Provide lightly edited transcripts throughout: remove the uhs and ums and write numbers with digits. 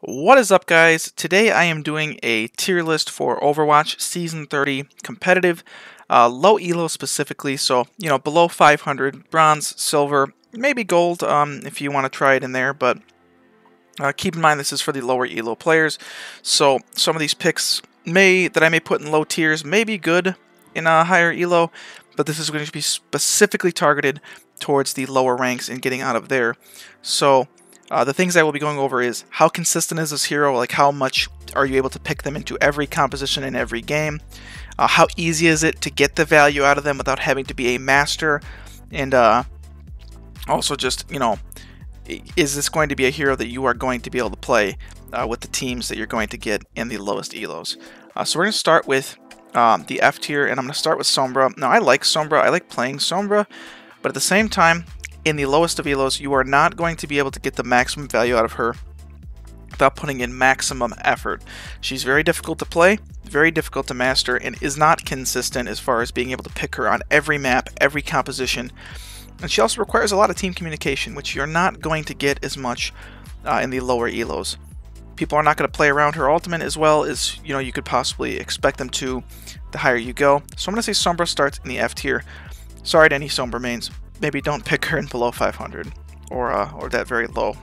What is up, guys? Today I am doing a tier list for Overwatch Season 30 competitive, low elo specifically, so, below 500, bronze, silver, maybe gold if you want to try it in there, but keep in mind this is for the lower elo players, so some of these picks that I may put in low tiers may be good in a higher elo, but this is going to be specifically targeted towards the lower ranks and getting out of there. So the things I will be going over is how consistent is this hero, like how much are you able to pick them into every composition in every game, how easy is it to get the value out of them without having to be a master, and also just, is this going to be a hero that you are going to be able to play with the teams that you're going to get in the lowest elos. So we're going to start with the F tier, and I'm going to start with Sombra. Now I like Sombra, I like playing Sombra, but at the same time, in the lowest of elos, you are not going to be able to get the maximum value out of her without putting in maximum effort. She's very difficult to play, very difficult to master, and is not consistent as far as being able to pick her on every map, every composition. And she also requires a lot of team communication, which you're not going to get as much in the lower elos. People are not going to play around her ultimate as well as you could possibly expect them to the higher you go. So I'm going to say Sombra starts in the F tier. Sorry to any Sombra mains. Maybe don't pick her in below 500 or that very low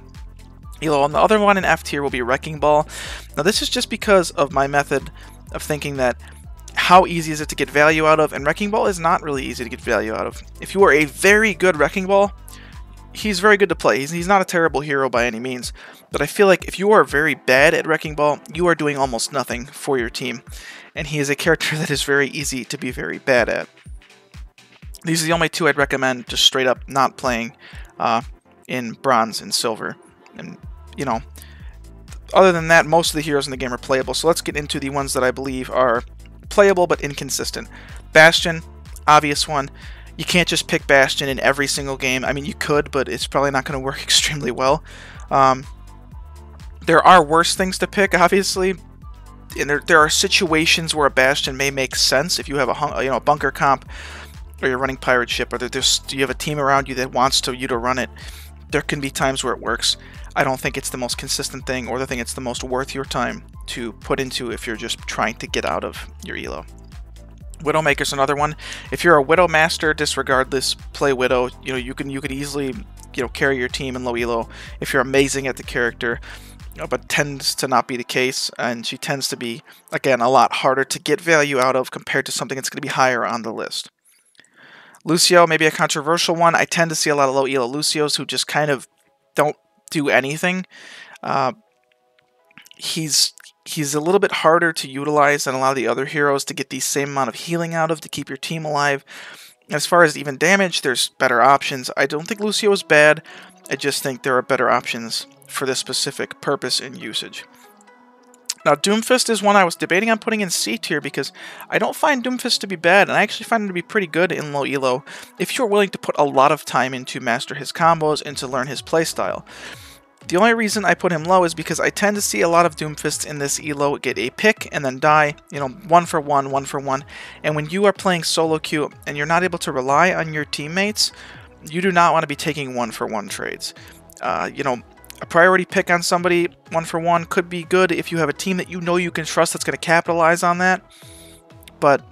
elo. And the other one in F tier will be Wrecking Ball. Now this is just because of my method of thinking that how easy is it to get value out of, and Wrecking Ball is not really easy to get value out of. If you are a very good Wrecking Ball, he's very good to play. He's not a terrible hero by any means, but I feel like if you are very bad at Wrecking Ball, you are doing almost nothing for your team, and he is a character that is very easy to be very bad at. These are the only two I'd recommend just straight up not playing in bronze and silver. And, other than that, most of the heroes in the game are playable. So let's get into the ones that I believe are playable but inconsistent. Bastion, obvious one. You can't just pick Bastion in every single game. I mean, you could, but it's probably not going to work extremely well. There are worse things to pick, obviously. And there are situations where a Bastion may make sense if you have a bunker comp, or you're running pirate ship, or you have a team around you that wants you to run it. There can be times where it works. I don't think it's the most consistent thing, or the thing it's the most worth your time to put into if you're just trying to get out of your elo. Widowmaker's another one. If you're a Widow master, disregard this. Play Widow. You could easily carry your team in low elo if you're amazing at the character. But tends to not be the case, and she tends to be, again, a lot harder to get value out of compared to something that's going to be higher on the list. Lucio, maybe a controversial one. I tend to see a lot of low elo Lucios who just kind of don't do anything. He's a little bit harder to utilize than a lot of the other heroes to get the same amount of healing out of to keep your team alive. As far as even damage, there's better options. I don't think Lucio is bad. I just think there are better options for this specific purpose and usage. Now, Doomfist is one I was debating on putting in C tier because I don't find Doomfist to be bad, and I actually find him to be pretty good in low elo if you're willing to put a lot of time in to master his combos and to learn his playstyle. The only reason I put him low is because I tend to see a lot of Doomfists in this elo get a pick and then die, one for one, and when you are playing solo queue and you're not able to rely on your teammates, you do not want to be taking 1-for-1 trades. A priority pick on somebody 1-for-1 could be good if you have a team that you can trust that's going to capitalize on that. But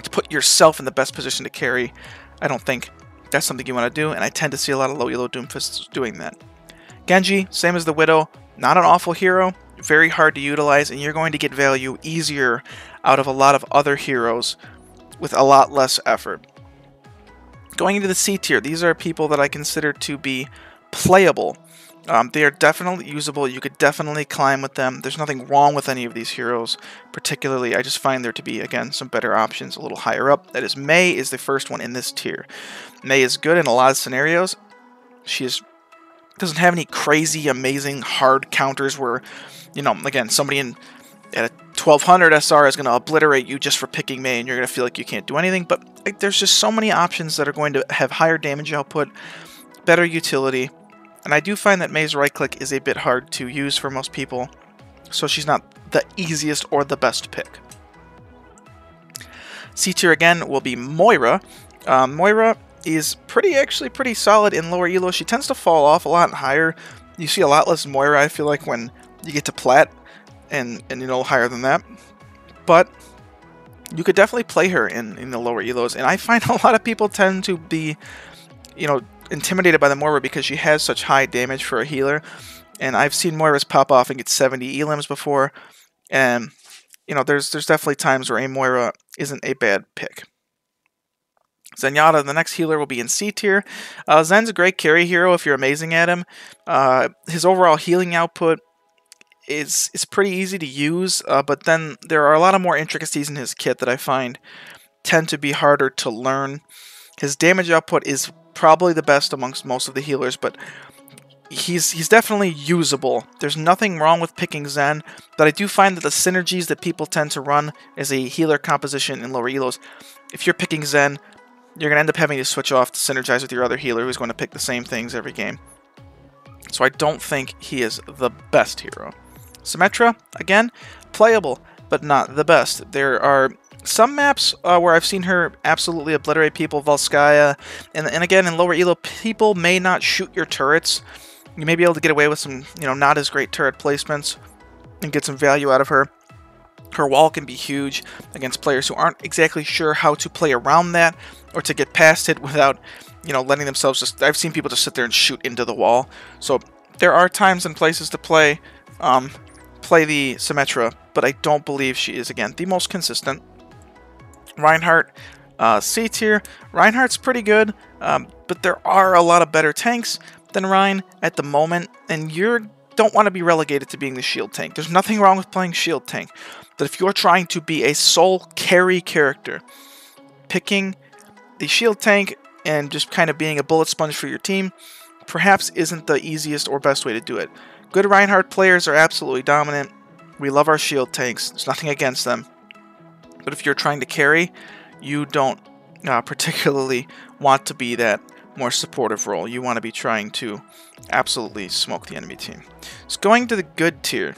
to put yourself in the best position to carry, I don't think that's something you want to do, and I tend to see a lot of low elo Doomfists doing that. Genji, same as the Widow, not an awful hero, very hard to utilize, and you're going to get value easier out of a lot of other heroes with a lot less effort. Going into the C tier, these are people that I consider to be playable. They are definitely usable. You could definitely climb with them. There's nothing wrong with any of these heroes, particularly. I just find there to be, again, some better options a little higher up. That is, Mei is the first one in this tier. Mei is good in a lot of scenarios. She doesn't have any crazy, amazing, hard counters where, again, somebody at a 1200 SR is going to obliterate you just for picking Mei, and you're going to feel like you can't do anything. But there's just so many options that are going to have higher damage output, better utility. And I do find that Mei's right click is a bit hard to use for most people, so she's not the easiest or the best pick. C tier again will be Moira. Moira is actually pretty solid in lower elo. She tends to fall off a lot higher. You see a lot less Moira, I feel like, when you get to plat, and you know, higher than that. But you could definitely play her in the lower elos, and I find a lot of people tend to be, you know, intimidated by the Moira because she has such high damage for a healer. And I've seen Moiras pop off and get 70 elims before, and you know, there's definitely times where a Moira isn't a bad pick. Zenyatta, the next healer, will be in C tier. Zen's a great carry hero if you're amazing at him. His overall healing output is pretty easy to use, but then there are a lot of more intricacies in his kit that I find tend to be harder to learn. His damage output is probably the best amongst most of the healers, but he's definitely usable. There's nothing wrong with picking Zen, but I do find that the synergies that people tend to run as a healer composition in lower elos, if you're picking Zen, you're going to end up having to switch off to synergize with your other healer who's going to pick the same things every game. So I don't think he is the best hero. Symmetra, again, playable, but not the best. There are some maps where I've seen her absolutely obliterate people, Volskaya, and again, in lower elo, people may not shoot your turrets. You may be able to get away with some, you know, not as great turret placements and get some value out of her. Her wall can be huge against players who aren't exactly sure how to play around that or to get past it without, you know, letting themselves just... I've seen people just sit there and shoot into the wall. So there are times and places to play the Symmetra, but I don't believe she is, again, the most consistent. Reinhardt, C tier. Reinhardt's pretty good, but there are a lot of better tanks than Rein at the moment, and you don't want to be relegated to being the shield tank. There's nothing wrong with playing shield tank, but if you're trying to be a sole carry character, picking the shield tank and just kind of being a bullet sponge for your team perhaps isn't the easiest or best way to do it. Good Reinhardt players are absolutely dominant. We love our shield tanks. There's nothing against them. But if you're trying to carry, you don't particularly want to be that more supportive role. You want to be trying to absolutely smoke the enemy team. So going to the good tier,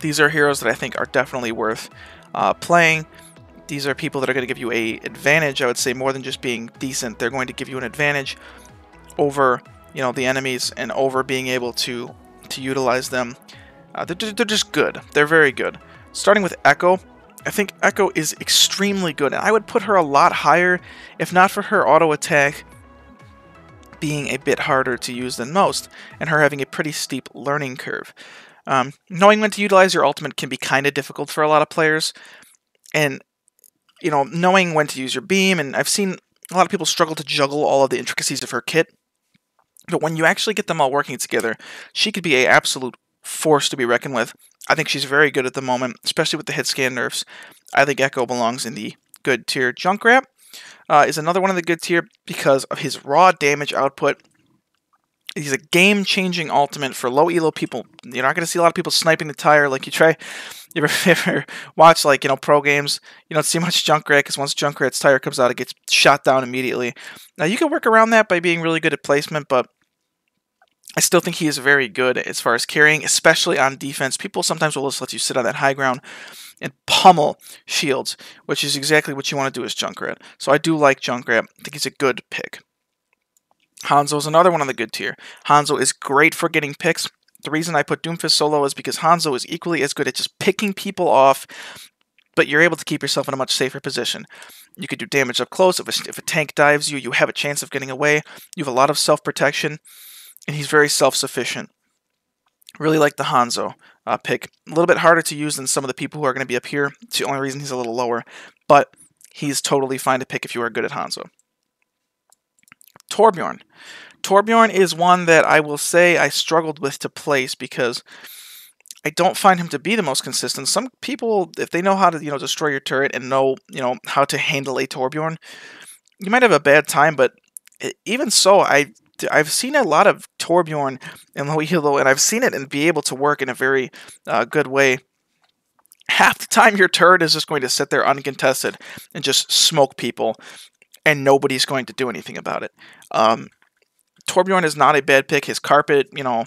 these are heroes that I think are definitely worth playing. These are people that are going to give you an advantage, I would say, more than just being decent. They're going to give you an advantage over, you know, the enemies and over being able to utilize them. They're just good. They're very good. Starting with Echo, I think Echo is extremely good, and I would put her a lot higher if not for her auto attack being a bit harder to use than most, and her having a pretty steep learning curve. Knowing when to utilize your ultimate can be kind of difficult for a lot of players, and you know, knowing when to use your beam, and I've seen a lot of people struggle to juggle all of the intricacies of her kit, but when you actually get them all working together, she could be an absolute force to be reckoned with. I think she's very good at the moment, especially with the hit scan nerfs. I think Echo belongs in the good tier. Junkrat is another one of the good tier because of his raw damage output. He's a game-changing ultimate for low elo people. You're not going to see a lot of people sniping the tire like you ever watch, like, you know, pro games. You don't see much Junkrat because once Junkrat's tire comes out, it gets shot down immediately. Now, you can work around that by being really good at placement, but I still think he is very good as far as carrying, especially on defense. People sometimes will just let you sit on that high ground and pummel shields, which is exactly what you want to do as Junkrat. So I do like Junkrat. I think he's a good pick. Hanzo is another one on the good tier. Hanzo is great for getting picks. The reason I put Doomfist solo is because Hanzo is equally as good at just picking people off, but you're able to keep yourself in a much safer position. You could do damage up close. If a tank dives you, you have a chance of getting away. You have a lot of self-protection, and he's very self-sufficient. Really like the Hanzo pick. A little bit harder to use than some of the people who are going to be up here. It's the only reason he's a little lower, but he's totally fine to pick if you are good at Hanzo. Torbjorn. Torbjorn is one that I will say I struggled with to place because I don't find him to be the most consistent. Some people, if they know how to, you know, destroy your turret and know, you know, how to handle a Torbjorn, you might have a bad time, but even so, I've seen a lot of Torbjorn in low elo, and I've seen it and be able to work in a very good way. Half the time your turret is just going to sit there uncontested and just smoke people, and nobody's going to do anything about it. Torbjorn is not a bad pick. His carpet, you know,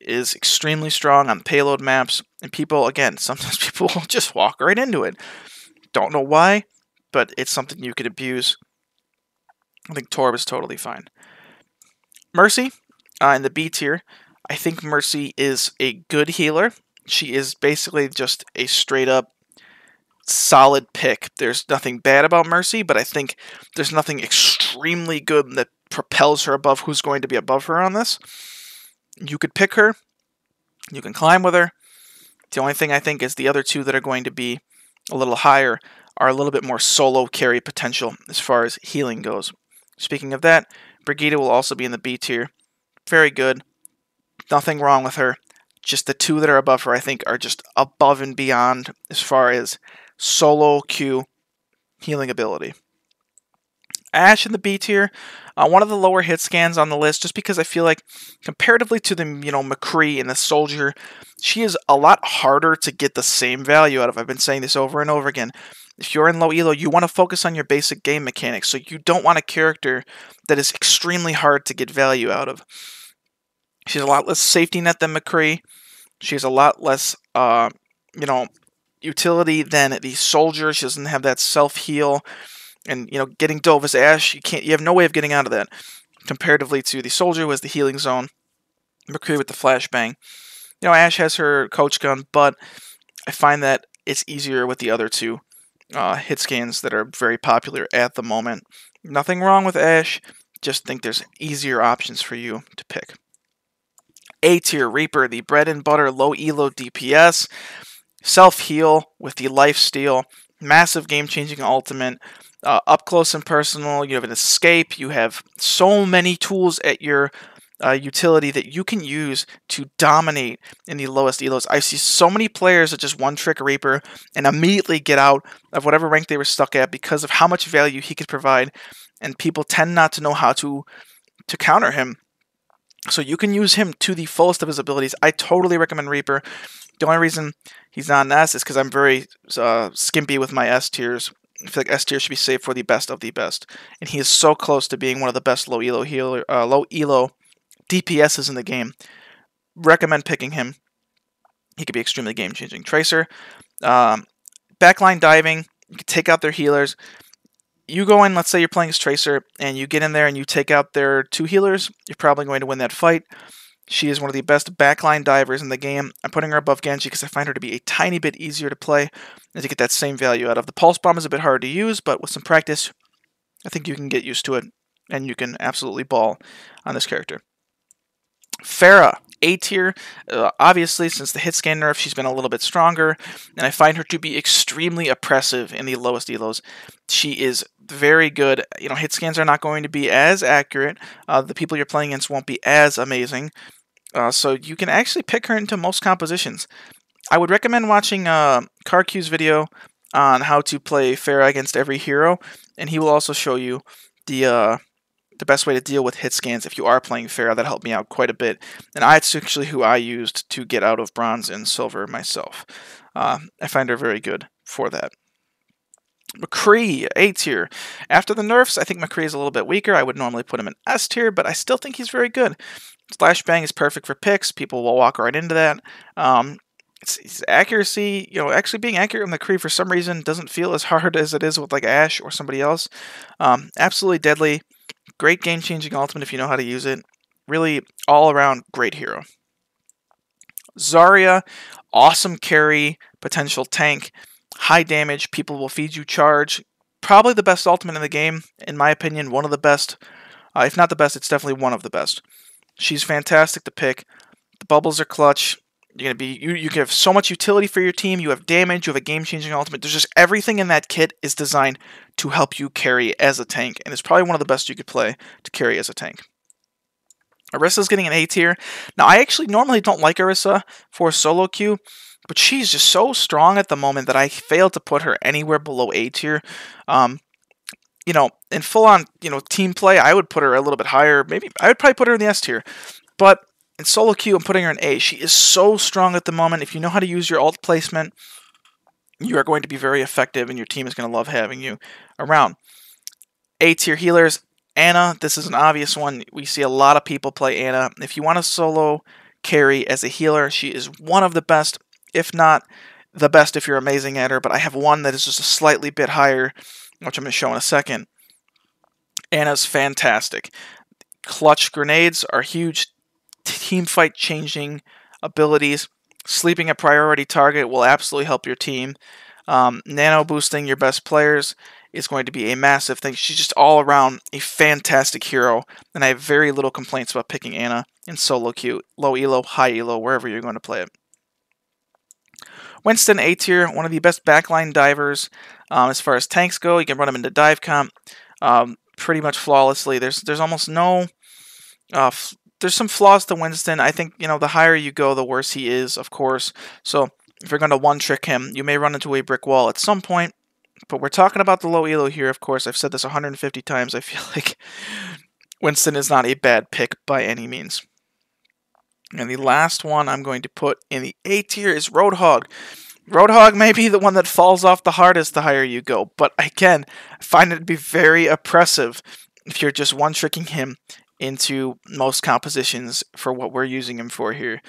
is extremely strong on payload maps, and people, again, sometimes people will just walk right into it. Don't know why, but it's something you could abuse. I think Torb is totally fine. Mercy, in the B tier, I think Mercy is a good healer. She is basically just a straight up solid pick. There's nothing bad about Mercy, but I think there's nothing extremely good that propels her above who's going to be above her on this. You could pick her. You can climb with her. The only thing I think is the other two that are going to be a little higher are a little bit more solo carry potential as far as healing goes. Speaking of that, Brigitte will also be in the B tier. Very good. Nothing wrong with her. Just the two that are above her, I think, are just above and beyond as far as solo Q healing ability. Ashe in the B tier, one of the lower hit scans on the list, just because I feel like comparatively to the Mccree and the Soldier, she is a lot harder to get the same value out of. I've been saying this over and over again. If you're in low elo, you want to focus on your basic game mechanics, so you don't want a character that is extremely hard to get value out of. She's a lot less safety net than Mccree. She has a lot less, utility than the Soldier. She doesn't have that self-heal. And, getting dove as Ashe, you have no way of getting out of that. Comparatively to the Soldier, who has the healing zone. Mccree with the flashbang. Ashe has her coach gun, but I find that it's easier with the other two hit scans that are very popular at the moment. Nothing wrong with Ashe, just think there's easier options for you to pick. A tier Reaper, the bread and butter low elo DPS, self-heal with the lifesteal, massive game-changing ultimate, up close and personal, you have an escape, you have so many tools at your utility that you can use to dominate in the lowest elos. I see so many players that just one-trick Reaper and immediately get out of whatever rank they were stuck at because of how much value he could provide, and people tend not to know how to counter him. So you can use him to the fullest of his abilities. I totally recommend Reaper. The only reason he's not an S is because I'm very skimpy with my S tiers. I feel like S tier should be saved for the best of the best, and he is so close to being one of the best low elo DPSs in the game. Recommend picking him. He could be extremely game changing. Tracer, backline diving. You can take out their healers. You go in, let's say you're playing as Tracer, and you get in there and you take out their two healers. You're probably going to win that fight. She is one of the best backline divers in the game. I'm putting her above Genji because I find her to be a tiny bit easier to play and to get that same value out of. The Pulse Bomb is a bit hard to use, but with some practice, I think you can get used to it, and you can absolutely ball on this character. Pharah, A tier. Obviously, since the hit scan nerf, she's been a little bit stronger, and I find her to be extremely oppressive in the lowest elos. She is very good. Hit scans are not going to be as accurate. The people you're playing against won't be as amazing. So you can actually pick her into most compositions. I would recommend watching CarQ's video on how to play Pharah against every hero, and he will also show you the best way to deal with hit scans if you are playing Pharah. That helped me out quite a bit, and it's actually who I used to get out of bronze and silver myself. I find her very good for that. Mccree, A tier. After the nerfs, I think Mccree is a little bit weaker. I would normally put him in S tier, but I still think he's very good. Flashbang is perfect for picks. People will walk right into that. His accuracy, actually being accurate with Mccree for some reason doesn't feel as hard as it is with like Ashe or somebody else. Absolutely deadly. Great game-changing ultimate if you know how to use it. Really, all-around great hero. Zarya, awesome carry, potential tank, high damage, people will feed you charge. Probably the best ultimate in the game, in my opinion, one of the best. If not the best, it's definitely one of the best. She's fantastic to pick. The bubbles are clutch. You can have so much utility for your team. You have damage. You have a game-changing ultimate. There's just everything in that kit is designed to help you carry as a tank, and it's probably one of the best you could play to carry as a tank. Orisa's getting an A tier. Now, I actually normally don't like Orisa for solo queue, but she's just so strong at the moment that I failed to put her anywhere below A tier. In full-on, team play, I would put her a little bit higher. Maybe I would probably put her in the S tier, but in solo queue, I'm putting her in A. She is so strong at the moment. If you know how to use your ult placement, you are going to be very effective, and your team is going to love having you around. A tier healers, Ana. This is an obvious one. We see a lot of people play Ana. If you want a solo carry as a healer, she is one of the best, if not the best if you're amazing at her. But I have one that is just a slightly bit higher, which I'm going to show in a second. Ana's fantastic. Clutch grenades are huge. team fight changing abilities. Sleeping a priority target will absolutely help your team. Nano boosting your best players is going to be a massive thing. She's just all around a fantastic hero, and I have very little complaints about picking Ana in solo queue, low elo, high elo, wherever you're going to play it. Winston A tier, one of the best backline divers as far as tanks go. You can run him into dive comp pretty much flawlessly. There's almost no there's some flaws to Winston. I think, you know, the higher you go, the worse he is, of course. So if you're going to one-trick him, you may run into a brick wall at some point. But we're talking about the low elo here, of course. I've said this 150 times. I feel like Winston is not a bad pick by any means. And the last one I'm going to put in the A tier is Roadhog. Roadhog may be the one that falls off the hardest the higher you go. But again, I find it to be very oppressive if you're just one-tricking him into most compositions for what we're using him for here.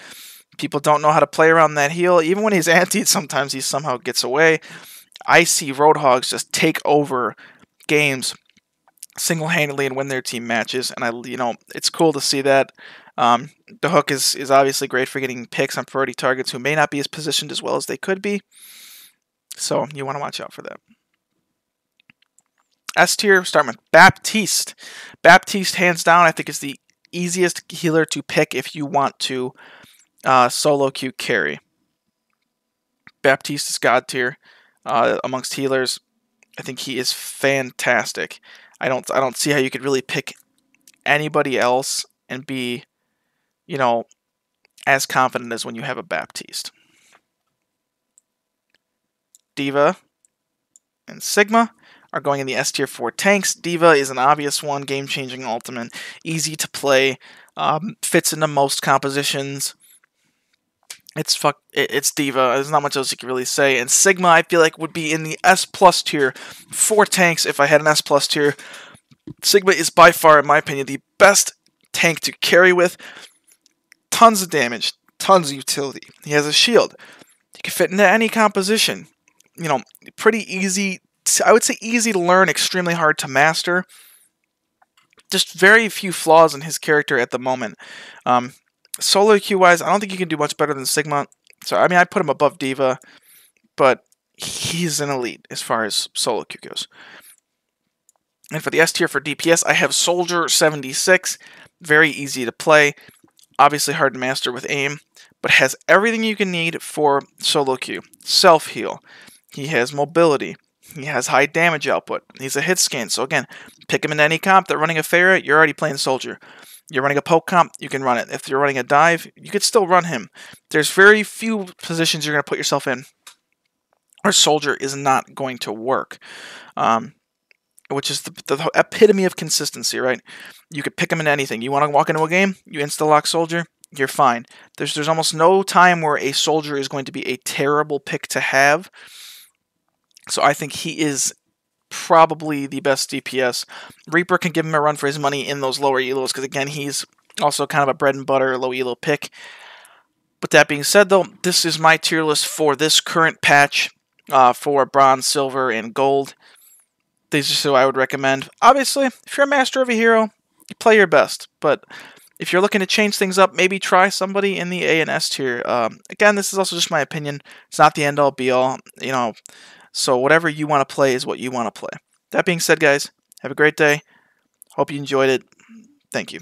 People don't know how to play around that heal. Even when he's antied, sometimes he somehow gets away. I see Roadhogs just take over games single-handedly and win their team matches, and it's cool to see that. The hook is obviously great for getting picks on priority targets who may not be as positioned as well as they could be, so you want to watch out for that. S tier, starting with Baptiste. Baptiste, hands down, I think is the easiest healer to pick if you want to solo queue carry. Baptiste is god tier amongst healers. I think he is fantastic. I don't see how you could really pick anybody else and be, you know, as confident as when you have a Baptiste. D.Va and Sigma are going in the S tier for tanks. D.Va is an obvious one, game-changing ultimate, easy to play, fits into most compositions. It's D.Va. There's not much else you can really say. And Sigma, I feel like, would be in the S+ tier for tanks if I had an S+ tier. Sigma is by far, in my opinion, the best tank to carry with. Tons of damage, tons of utility. He has a shield. He can fit into any composition. You know, pretty easy. I would say easy to learn, extremely hard to master. Just very few flaws in his character at the moment. Solo queue-wise, I don't think you can do much better than Sigma. So, I mean, I put him above D.Va, but he's an elite as far as solo queue goes. And for the S tier for DPS, I have Soldier 76. Very easy to play. Obviously hard to master with aim, but has everything you can need for solo queue. Self-heal. He has mobility. He has high damage output. He's a hit scan. So again, pick him in any comp. They're running a Pharah, you're already playing Soldier. You're running a poke comp, you can run it. If you're running a dive, you could still run him. There's very few positions you're going to put yourself in where Soldier is not going to work. Which is the epitome of consistency, right? You could pick him in anything. You want to walk into a game, you insta-lock Soldier, you're fine. There's almost no time where a Soldier is going to be a terrible pick to have. So I think he is probably the best DPS. Reaper can give him a run for his money in those lower elos, because again, he's also kind of a bread and butter low elo pick. But that being said, though, this is my tier list for this current patch for bronze, silver, and gold. These are who I would recommend. Obviously, if you're a master of a hero, you play your best. But if you're looking to change things up, maybe try somebody in the A and S tier. Again, this is also just my opinion. It's not the end-all, be-all, you know. So whatever you want to play is what you want to play. That being said, guys, have a great day. Hope you enjoyed it. Thank you.